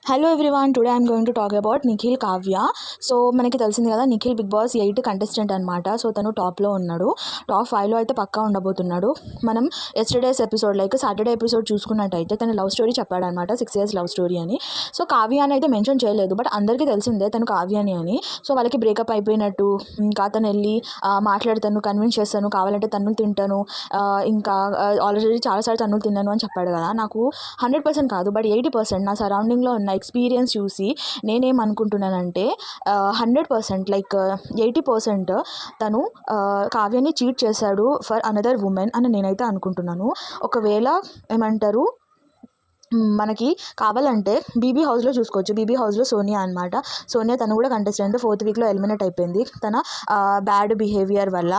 Hello everyone, today I'm going to talk about Nikhil Kavya. So మనకి తెలిసింది కదా, నిఖిల్ బిగ్ బాస్ 8 కంటెస్టెంట్ అనమాట. సో తను టాప్లో ఉన్నాడు, టాప్ 5లో అయితే పక్కా ఉండబోతున్నాడు. మనం yesterday's episode like Saturday episode చూసుకున్నట్టయితే తను లవ్ స్టోరీ చెప్పాడనమాట, 6 years లవ్ స్టోరీ అని. సో కావ్య అని అయితే మెన్షన్ చేయలేదు, బట్ అందరికీ తెలిసిందే తను కావ్యాని అని. సో వాళ్ళకి బ్రేకప్ అయిపోయినట్టు, ఇంకా తను వెళ్ళి మాట్లాడతాను, కన్విన్స్ చేస్తాను, కావాలంటే తన్నులు తింటాను, ఇంకా ఆల్రెడీ చాలాసార్లు తన్నులు తిన్నాను అని చెప్పాడు కదా. నాకు 100% కాదు, బట్ 80% నా సరౌండింగ్లో ఉన్న ఎక్స్పీరియన్స్ చూసి నేనేమనుకుంటున్నానంటే 100% లైక్ 80% తను కావ్యాన్ని చీట్ చేశాడు ఫర్ అనదర్ ఉమెన్ అని నేనైతే అనుకుంటున్నాను. ఒకవేళ ఏమంటారు, మనకి కావాలంటే బీబీ హౌస్లో చూసుకోవచ్చు. బీబీ హౌస్లో సోనియా అనమాట. సోనియా తను కూడా కంటెస్టెంట్, 4th weekలో ఎలిమినేట్ అయిపోయింది తన బ్యాడ్ బిహేవియర్ వల్ల.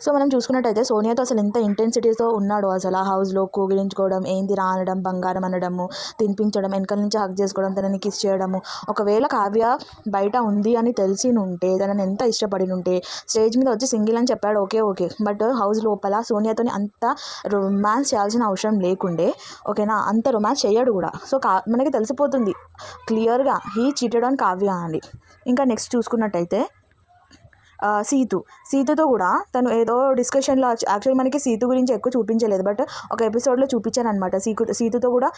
సో మనం చూసుకున్నట్టయితే సోనియాతో అసలు ఎంత ఇంటెన్సిటీతో ఉన్నాడో, అసలు ఆ హౌస్లో కోగిలించుకోవడం, ఏంది రానడం, బంగారం అనడము, తినిపించడం, వెనకాల నుంచి హక్ చేసుకోవడం, తనని కిస్ చేయడము. ఒకవేళ కావ్య బయట ఉంది అని తెలిసి ఉంటే, తనని ఎంత ఇష్టపడి ఉంటే స్టేజ్ మీద వచ్చి సింగిల్ అని చెప్పాడు, ఓకే. బట్ హౌస్ లోపల సోనియాతోని అంత రొమాన్స్ చేయాల్సిన అవసరం లేకుండే, ఓకేనా. అంత రొమాన్స్ చేయడు కూడా. సో మనకి తెలిసిపోతుంది క్లియర్గా హీ చీటెడ్ ఆన్ కావ్య అని. ఇంకా నెక్స్ట్ చూసుకున్నట్టయితే సీతుతో కూడా తను ఏదో డిస్కషన్లో, యాక్చువల్లీ మనకి సీతు గురించి ఎక్కువ చూపించలేదు, బట్ ఒక ఎపిసోడ్లో చూపించారనమాట. సీతుతో కూడా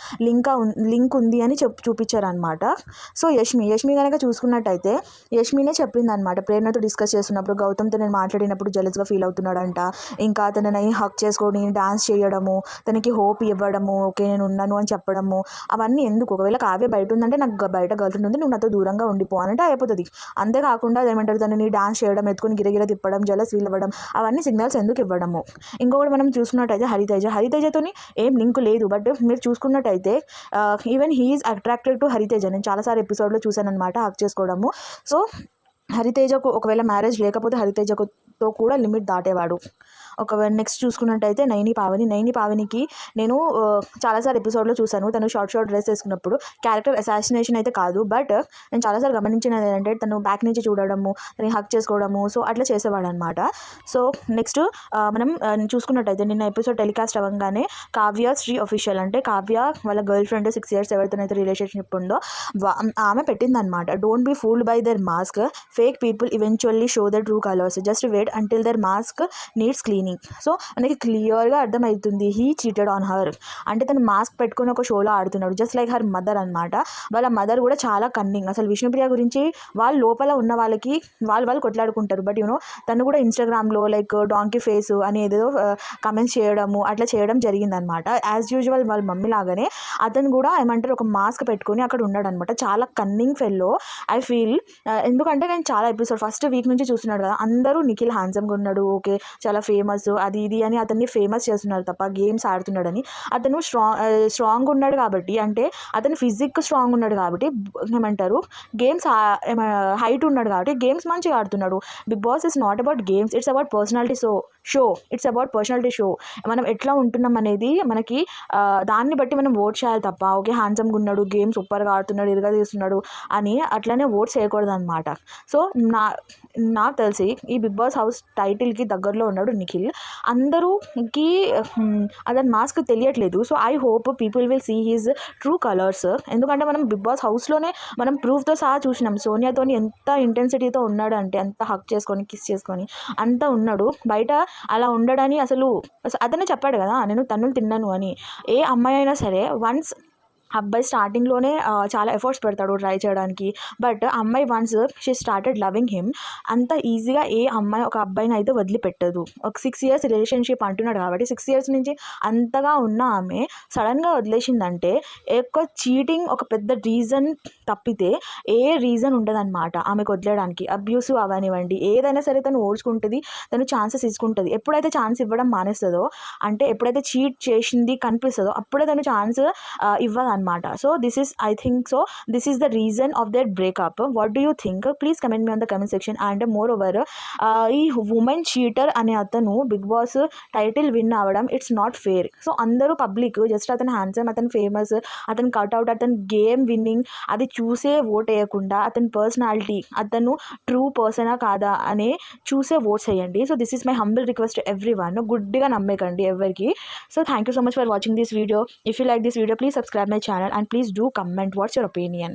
లింక్ ఉంది అని చూపించారనమాట. సో యష్మి కనుక చూసుకున్నట్టయితే యష్మినే చెప్పిందనమాట, ప్రేరణతో డిస్కస్ చేస్తున్నప్పుడు గౌతమ్తో నేను మాట్లాడినప్పుడు జెలస్గా ఫీల్ అవుతున్నాడంట. ఇంకా తనని హక్ చేసుకొని డాన్స్ చేయడము, తనకి హోప్ ఇవ్వడము, ఓకే నేను ఉన్నాను అని చెప్పడము, అవన్నీ ఎందుకు? ఒకవేళ కావ్య బయట ఉందంటే, నాకు బయట గర్ల్ ఫ్రెండ్ ఉంది, నువ్వు నాతో దూరంగా ఉండిపో అంటే అయిపోతుంది. అంతేకాకుండా ఏమంటారు, తనని డాన్స్ చేయడం, ఎత్తుకుని గిరగిర తిప్పడం, జలస్ ఫీల్ అవ్వడం, అవన్నీ సిగ్నల్స్ ఎందుకు ఇవ్వడము? ఇంకొకటి మనం చూసుకున్నట్టయితే హరితేజతోని ఏం లింక్ లేదు, బట్ మీరు చూసుకున్నట్టయితే even he's attracted to Hariteja. నేను చాలాసార్లు ఎపిసోడ్లో చూశాను అనమాట, హక్ చేసుకోవడము. సో హరితేజకు ఒకవేళ మ్యారేజ్ లేకపోతే హరితేజతో కూడా లిమిట్ దాటేవాడు. ఒకవేళ నెక్స్ట్ చూసుకున్నట్టయితే నైని పావనికి నేను చాలాసార్లు ఎపిసోడ్లో చూశాను, తను షార్ట్ డ్రెస్ వేసుకున్నప్పుడు క్యారెక్టర్ అసాసినేషన్ అయితే కాదు, బట్ నేను చాలాసార్లు గమనించినది ఏంటంటే తను బ్యాక్ నుంచి చూడడము, తను హక్ చేసుకోవడము, సో అట్లా చేసేవాడు అనమాట. సో నెక్స్ట్ మనం చూసుకున్నట్టయితే నిన్న ఎపిసోడ్ టెలికాస్ట్ అవ్వగానే కావ్య శ్రీ అఫీషియల్, అంటే కావ్య వాళ్ళ గర్ల్ ఫ్రెండ్ 6 years ఎవరితోనైతే రిలేషన్షిప్ ఉందో ఆమె పెట్టిందనమాట, don't be fooled by their mask, fake people eventually show the true colours, just wait until their mask needs cleaning. So మనకి క్లియర్గా అర్థమవుతుంది హీ చీటెడ్ ఆన్ హర్. అంటే తను మాస్క్ పెట్టుకుని ఒక షోలో ఆడుతున్నాడు, జస్ట్ లైక్ హర్ మదర్ అనమాట. వాళ్ళ మదర్ కూడా చాలా కన్నింగ్. అసలు విష్ణుప్రియ గురించి వాళ్ళ లోపల ఉన్న వాళ్ళకి వాళ్ళు కొట్లాడుకుంటారు, బట్ తను కూడా ఇన్స్టాగ్రామ్లో లైక్ డాంకీ ఫేస్ అని ఏదో కమెంట్స్ చేయడము, అట్లా చేయడం జరిగిందనమాట. యాజ్ యూజువల్ వాళ్ళ మమ్మీ లాగానే అతను కూడా ఏమంటారు, ఒక మాస్క్ పెట్టుకొని అక్కడ ఉన్నాడు అనమాట. చాలా కన్నింగ్ ఫెల్లో ఐ ఫీల్. ఎందుకంటే నేను చాలా ఎపిసోడ్ ఫస్ట్ వీక్ నుంచి చూస్తున్నాడు కదా, అందరూ నిఖిల్ హ్యాండ్సమ్గా ఉన్నాడు, ఓకే చాలా ఫేమస్, అది ఇది అని అతన్ని ఫేమస్ చేస్తున్నారు తప్ప గేమ్స్ ఆడుతున్నాడని. అతను స్ట్రాంగ్ ఉన్నాడు కాబట్టి, అంటే అతను ఫిజిక్ స్ట్రాంగ్ ఉన్నాడు కాబట్టి, ఏమంటారు గేమ్స్ హైట్ ఉన్నాడు కాబట్టి గేమ్స్ మంచిగా ఆడుతున్నాడు. Bigg Boss is not about games, it's about personality show. It's about personality show. మనం ఎట్లా ఉంటున్నాం అనేది మనకి దాన్ని బట్టి మనం ఓట్ చేయాలి తప్ప, ఓకే హ్యాండ్సమ్గా ఉన్నాడు, గేమ్ సూపర్గా ఆడుతున్నాడు, ఇరుగా తీస్తున్నాడు అని అట్లనే ఓట్ చేయకూడదు అనమాట. సో నాకు తెలిసి ఈ బిగ్ బాస్ హౌస్ టైటిల్కి దగ్గరలో ఉన్నాడు నిఖిల్. అందరూకి అతని మాస్క్ తెలియట్లేదు. So I hope people will see his true colours. ఎందుకంటే మనం బిగ్ బాస్ హౌస్లోనే మనం ప్రూఫ్తో సహా చూసినాం, సోనియాతోని ఎంత ఇంటెన్సిటీతో ఉన్నాడు అంటే, అంత హక్ చేసుకొని కిస్ చేసుకొని అంత ఉన్నాడు. బయట అలా ఉండడని అసలు అతనే చెప్పాడు కదా, నేను తన్నులు తిన్నాను అని. ఏ అమ్మాయి అయినా సరే వన్స్ అబ్బాయి స్టార్టింగ్లోనే చాలా ఎఫర్ట్స్ పెడతాడు ట్రై చేయడానికి, బట్ అమ్మాయి once she started loving him, అంత ఈజీగా ఏ అమ్మాయి ఒక అబ్బాయిని అయితే వదిలిపెట్టదు. ఒక 6 years రిలేషన్షిప్ అంటున్నాడు కాబట్టి 6 years నుంచి అంతగా ఉన్న ఆమె సడన్గా వదిలేసిందంటే ఎక్కువ చీటింగ్ ఒక పెద్ద రీజన్ తప్పితే ఏ రీజన్ ఉండదన్నమాట ఆమెకు వదిలేయడానికి. అబ్యూసివ్ అవనివ్వండి, ఏదైనా సరే తను ఓడ్చుకుంటుంది, తను ఛాన్సెస్ తీసుకుంటుంది. ఎప్పుడైతే ఛాన్స్ ఇవ్వడం మానేస్తుందో, అంటే ఎప్పుడైతే చీట్ చేసింది కనిపిస్తుందో అప్పుడే తను ఛాన్స్ ఇవ్వదు అనమాట. So I think this is the reason of their breakup. What do you think? Please comment me on the comment section. And moreover, ఈ ఉమెన్ చీటర్ అనే అతను బిగ్ బాస్ టైటిల్ విన్ అవ్వడం ఇట్స్ నాట్ ఫేర్. సో అందరూ public just అతను handsome, అతను famous, అతను cutout, అతను game winning అది చూసే ఓట్ వేయకుండా అతని పర్సనాలిటీ, అతను ట్రూ పర్సనా కాదా అని చూసే ఓట్స్ వేయండి. So this is my humble request to every one. గుడ్డిగా నమ్మేకండి ఎవరికి. So thank you so much for watching this video. If you like this video, please subscribe my channel and please do comment what's your opinion.